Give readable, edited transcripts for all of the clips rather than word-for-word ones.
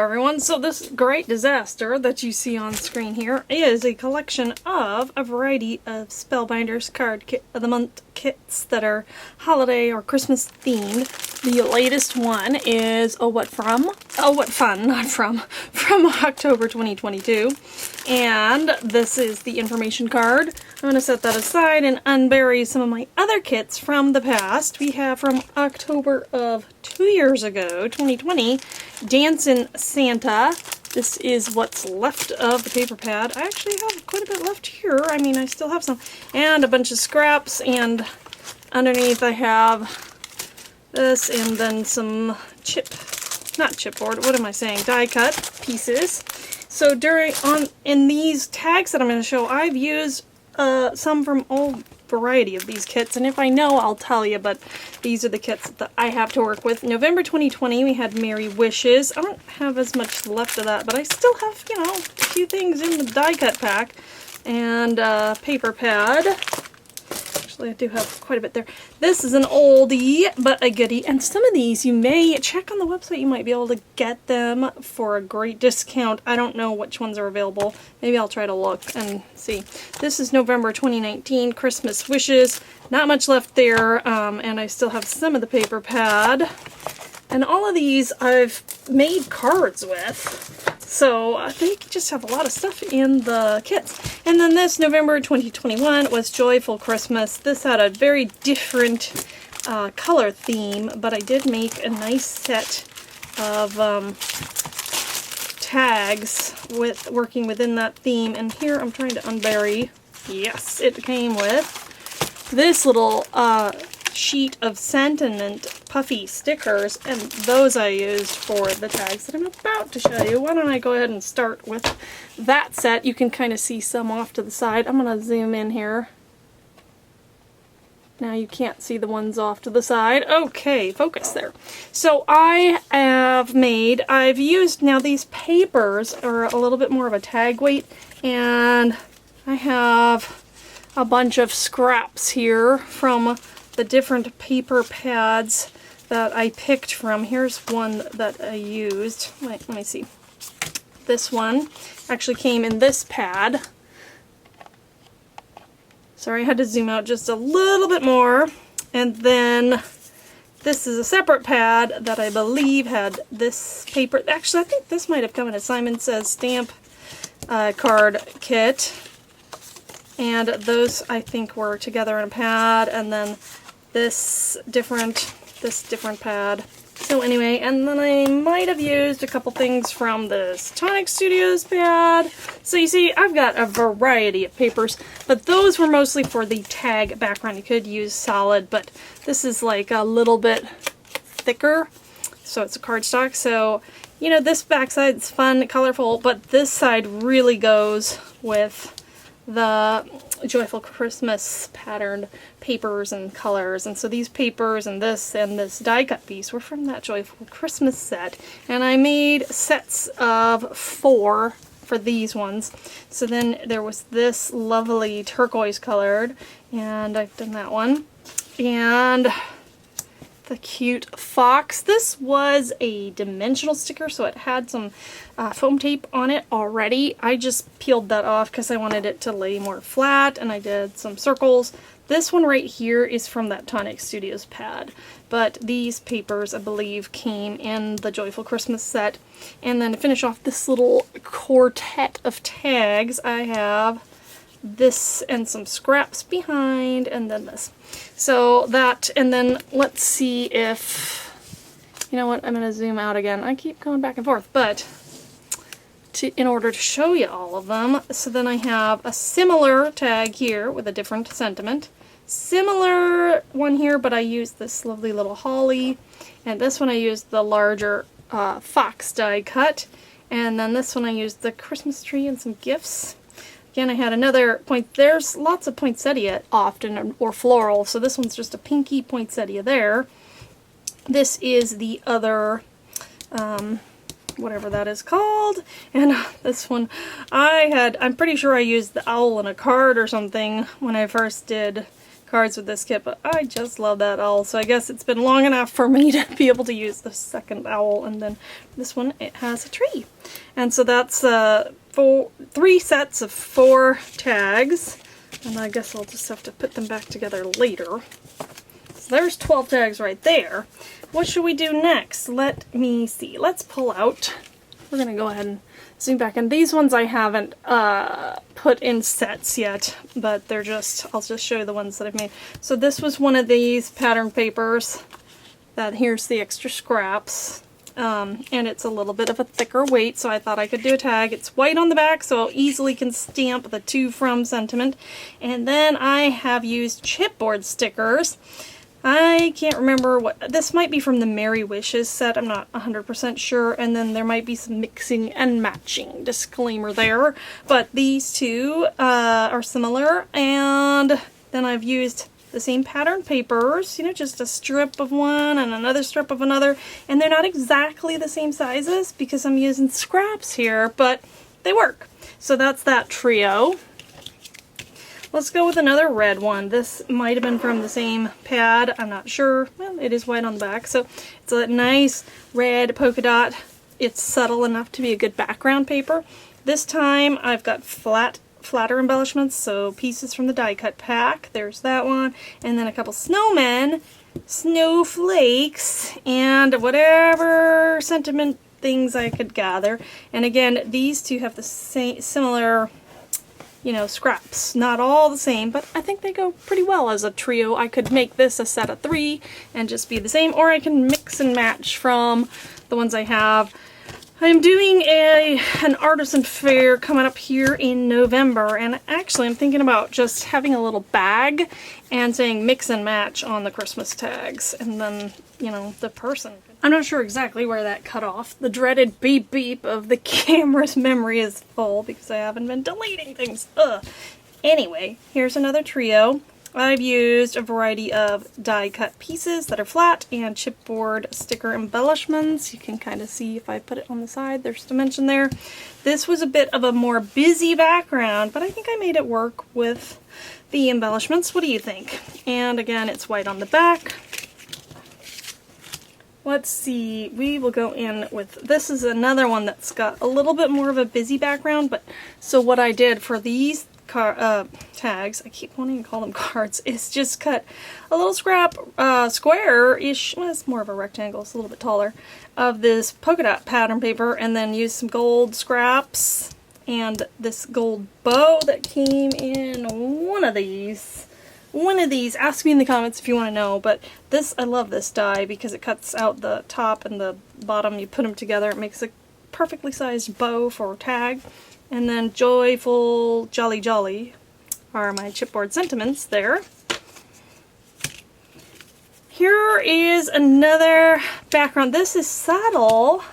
everyone. So this great disaster that you see on screen here is a collection of a variety of Spellbinders card kit of the month kits that are holiday or Christmas themed. The latest one is from October 2022, and this is the information card. I'm going to set that aside and unbury some of my other kits from the past. We have from October of 2 years ago, 2020, Dancin' Santa. This is what's left of the paper pad. I actually have quite a bit left here. I mean, I still have some. And a bunch of scraps, and underneath I have this, and then some die cut pieces. So in these tags that I'm going to show, I've used some from all variety of these kits, and if I know, I'll tell you, but these are the kits that I have to work with. November 2020, we had Merry Wishes. I don't have as much left of that, but I still have, you know, a few things in the die cut pack. And paper pad. Actually, I do have quite a bit there. This is an oldie, but a goodie. And some of these, you may check on the website. You might be able to get them for a great discount. I don't know which ones are available. Maybe I'll try to look and see. This is November 2019, Christmas Wishes. Not much left there, and I still have some of the paper pad. And all of these I've made cards with. So they just have a lot of stuff in the kits. And then this November 2021 was Joyful Christmas. This had a very different color theme, but I did make a nice set of tags with working within that theme. And here I'm trying to unbury. Yes, it came with this little sheet of sentiment puffy stickers, and those I used for the tags that I'm about to show you. Why don't I go ahead and start with that set. You can kind of see some off to the side. I'm going to zoom in here. Now you can't see the ones off to the side. Okay, focus there. So I've used, now these papers are a little bit more of a tag weight, and I have a bunch of scraps here from the different paper pads that I picked from. Here's one that I used. Wait, let me see. This one actually came in this pad. Sorry, I had to zoom out just a little bit more. And then this is a separate pad that I believe had this paper. Actually, I think this might have come in a Simon Says stamp card kit. And those, I think, were together in a pad, and then this different pad. So anyway, and then I might have used a couple things from this Tonic Studios pad. So you see, I've got a variety of papers, but those were mostly for the tag background. You could use solid, but this is like a little bit thicker, so it's a cardstock. So, you know, this backside's fun, colorful, but this side really goes with the Joyful Christmas patterned papers and colors. And so these papers and this die cut piece were from that Joyful Christmas set. And I made sets of 4 for these ones. So then there was this lovely turquoise colored, and I've done that one. And the cute fox. This was a dimensional sticker, so it had some foam tape on it already. I just peeled that off because I wanted it to lay more flat, and I did some circles. This one right here is from that Tonic Studios pad, but these papers, I believe, came in the Joyful Christmas set. And then to finish off this little quartet of tags, I have this and some scraps behind, and then this. So that, and then let's see if, you know what, I'm going to zoom out again. I keep going back and forth, but in order to show you all of them, so then I have a similar tag here with a different sentiment. Similar one here, but I used this lovely little holly, and this one I used the larger fox die cut, and then this one I used the Christmas tree and some gifts. Again, I had another point. There's lots of poinsettia often, or floral, so this one's just a pinky poinsettia there. This is the other, whatever that is called, and this one I'm pretty sure I used the owl in a card or something when I first did cards with this kit, but I just love that owl. So I guess it's been long enough for me to be able to use the second owl. And then this one, it has a tree. And so that's 3 sets of 4 tags. And I guess I'll just have to put them back together later. So there's 12 tags right there. What should we do next? Let me see. Let's pull out. We're going to go ahead and zoom back. And these ones I haven't put in sets yet, but they're just, I'll just show you the ones that I've made. So this was one of these pattern papers. Here's the extra scraps. And it's a little bit of a thicker weight, so I thought I could do a tag. It's white on the back, so I easily can stamp the To From sentiment. And then I have used chipboard stickers. I can't remember what, this might be from the Merry Wishes set, I'm not 100% sure, and then there might be some mixing and matching, disclaimer there, but these two are similar, and then I've used the same pattern papers, you know, just a strip of one and another strip of another, and they're not exactly the same sizes because I'm using scraps here, but they work. So that's that trio. Let's go with another red one. This might have been from the same pad. I'm not sure. Well, it is white on the back. So it's a nice red polka dot. It's subtle enough to be a good background paper. This time I've got flatter embellishments, so pieces from the die cut pack. There's that one. And then a couple snowmen, snowflakes, and whatever sentiment things I could gather. And again, these two have the same similar, you know, scraps. Not all the same, but I think they go pretty well as a trio. I could make this a set of 3 and just be the same, or I can mix and match from the ones I have. I'm doing an artisan fair coming up here in November, and actually I'm thinking about just having a little bag and saying mix and match on the Christmas tags, and then, you know, the person. I'm not sure exactly where that cut off. The dreaded beep beep of the camera's memory is full because I haven't been deleting things. Ugh. Anyway, here's another trio. I've used a variety of die cut pieces that are flat and chipboard sticker embellishments. You can kind of see if I put it on the side, there's dimension there. This was a bit of a more busy background, but I think I made it work with the embellishments. What do you think? And again, it's white on the back. Let's see, we will go in with, this is another one that's got a little bit more of a busy background, but so what I did for these tags, I keep wanting to call them cards, is just cut a little scrap, square-ish, well, it's more of a rectangle, it's a little bit taller, of this polka dot pattern paper, and then use some gold scraps and this gold bow that came in one of these. Ask me in the comments if you want to know, but this, I love this die because it cuts out the top and the bottom, you put them together, it makes a perfectly sized bow for a tag. And then Joyful Jolly Jolly are my chipboard sentiments there. Here is another background. This is subtle,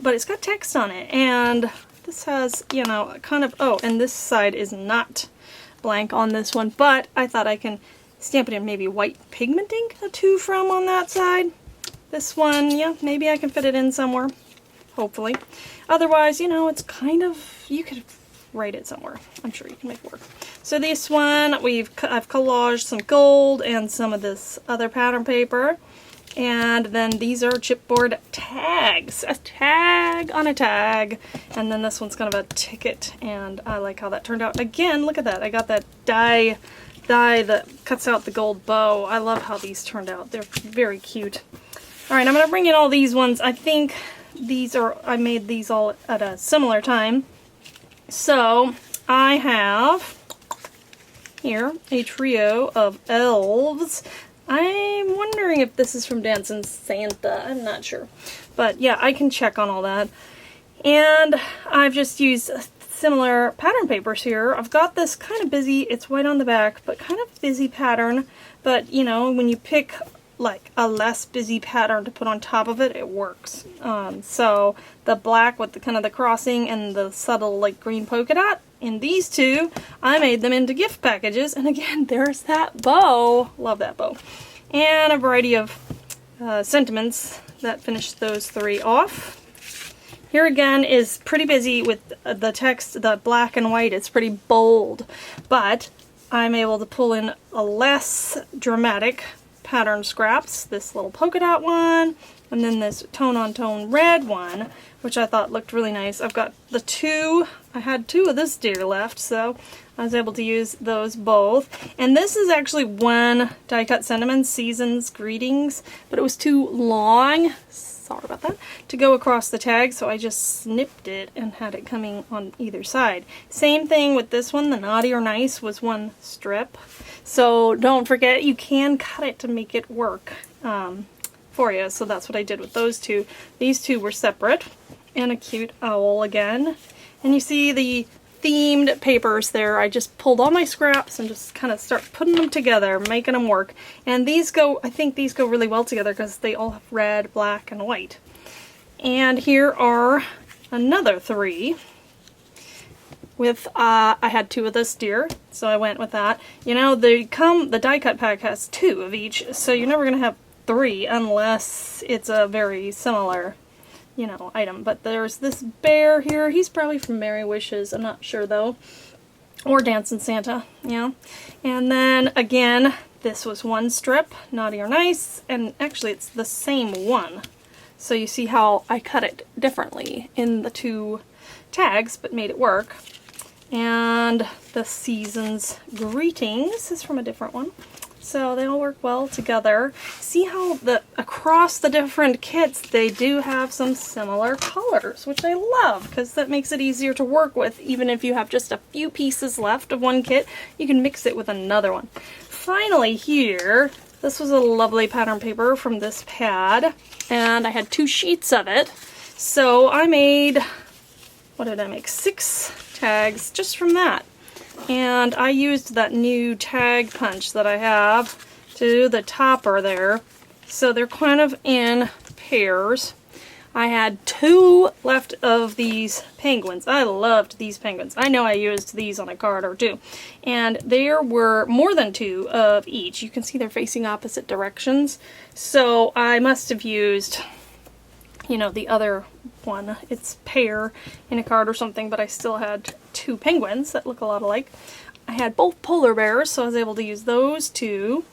but it's got text on it, and this has, you know, kind of, oh, and this side is not blank on this one, but I thought I can stamp it in maybe white pigment ink, a To From on that side. This one, yeah, maybe I can fit it in somewhere, hopefully. Otherwise, you know, it's kind of, you could write it somewhere. I'm sure you can make it work. So this one, I've collaged some gold and some of this other pattern paper. And then these are chipboard tags. A tag on a tag. And then this one's kind of a ticket, and I like how that turned out. Again, look at that. I got that die that cuts out the gold bow. I love how these turned out. They're very cute. Alright, I'm going to bring in all these ones. I think these are, I made these all at a similar time. So I have here a trio of elves. I'm wondering if this is from Dancing Santa. I'm not sure. But yeah, I can check on all that. And I've just used similar pattern papers here. I've got this kind of busy, it's white on the back, but kind of busy pattern. But you know, when you pick like a less busy pattern to put on top of it, it works. So the black with the kind of the crossing and the subtle like green polka dot, in these two, I made them into gift packages. And again, there's that bow. Love that bow. And a variety of sentiments that finish those 3 off. Here again is pretty busy with the text, the black and white. It's pretty bold. But I'm able to pull in a less dramatic pattern scraps. This little polka dot one, and then this tone-on-tone red one, which I thought looked really nice. I've got the two, I had two of this deer left, so I was able to use those both. And this is actually one die cut sentiment, Seasons Greetings, but it was too long, sorry about that, to go across the tag, so I just snipped it and had it coming on either side. Same thing with this one, the Naughty or Nice was one strip. So don't forget, you can cut it to make it work for you. So that's what I did with those two. These two were separate, and a cute owl again. And you see the themed papers there. I just pulled all my scraps and just kind of start putting them together, making them work. And these go, I think these go really well together because they all have red, black, and white. And here are another three. With, I had two of this deer, so I went with that. You know, the die cut pack has two of each, so you're never going to have three unless it's a very similar, you know, item. But there's this bear here. He's probably from Merry Wishes, I'm not sure though. Or Dancing Santa, yeah. And then again, this was one strip, Naughty or Nice, and actually it's the same one. So you see how I cut it differently in the two tags, but made it work. And the Seasons Greetings is from a different one. So they all work well together. See how across the different kits they do have some similar colors, which I love because that makes it easier to work with. Even if you have just a few pieces left of one kit, you can mix it with another one. Finally here, this was a lovely pattern paper from this pad, and I had 2 sheets of it. So I made, what did I make? 6 tags just from that. And I used that new tag punch that I have to do the topper there. So they're kind of in pairs. I had 2 left of these penguins. I loved these penguins. I know I used these on a card or 2. And there were more than 2 of each. You can see they're facing opposite directions. So I must have used, you know, the other one. It's pear in a card or something, but I still had 2 penguins that look a lot alike. I had both polar bears, so I was able to use those 2.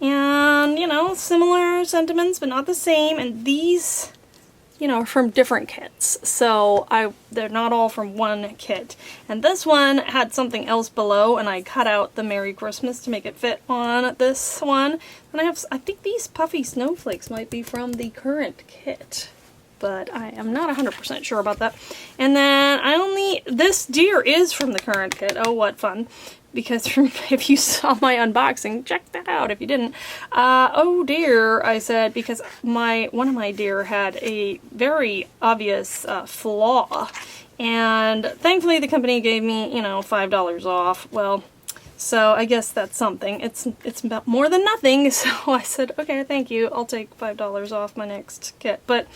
And, you know, similar sentiments, but not the same. And these, you know, are from different kits. So they're not all from one kit. And this one had something else below, and I cut out the Merry Christmas to make it fit on this one. And I think these puffy snowflakes might be from the current kit, but I am not 100% sure about that. And then this deer is from the current kit. Oh, what fun. Because if you saw my unboxing, check that out if you didn't. Oh dear, I said, because one of my deer had a very obvious flaw. And thankfully the company gave me, you know, $5 off. Well, so I guess that's something. It's about more than nothing, so I said, okay, thank you, I'll take $5 off my next kit. But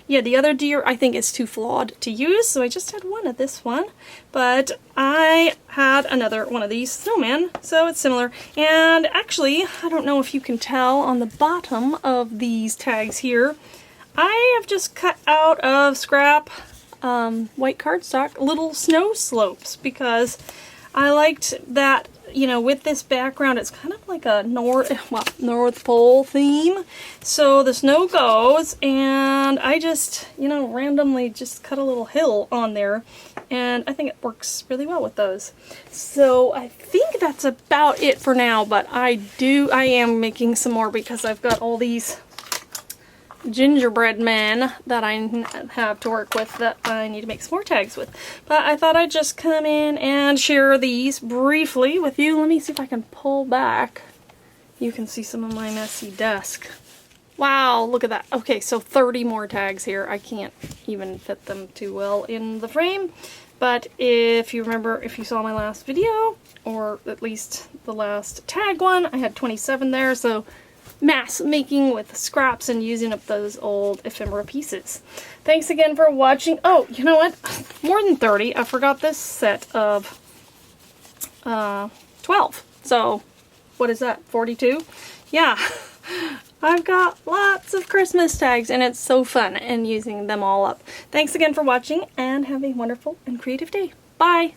yeah, the other deer I think is too flawed to use, so I just had one of this one. But I had another one of these snowmen, so it's similar. And actually, I don't know if you can tell on the bottom of these tags here, I have just cut out of scrap white cardstock little snow slopes, because I liked that, you know, with this background, it's kind of like a North Pole theme. So the snow goes, and I just, you know, randomly just cut a little hill on there, and I think it works really well with those. So I think that's about it for now, but I am making some more because I've got all these gingerbread men that I have to work with that I need to make some more tags with. But I thought I'd just come in and share these briefly with you. Let me see if I can pull back. You can see some of my messy desk. Wow, look at that. Okay, so 30 more tags here. I can't even fit them too well in the frame. But if you remember, if you saw my last video, or at least the last tag one, I had 27 there, so mass making with scraps and using up those old ephemera pieces. Thanks again for watching. Oh, you know what? More than 30. I forgot this set of 12. So, what is that? 42? Yeah. I've got lots of Christmas tags, and it's so fun and using them all up. Thanks again for watching, and have a wonderful and creative day. Bye!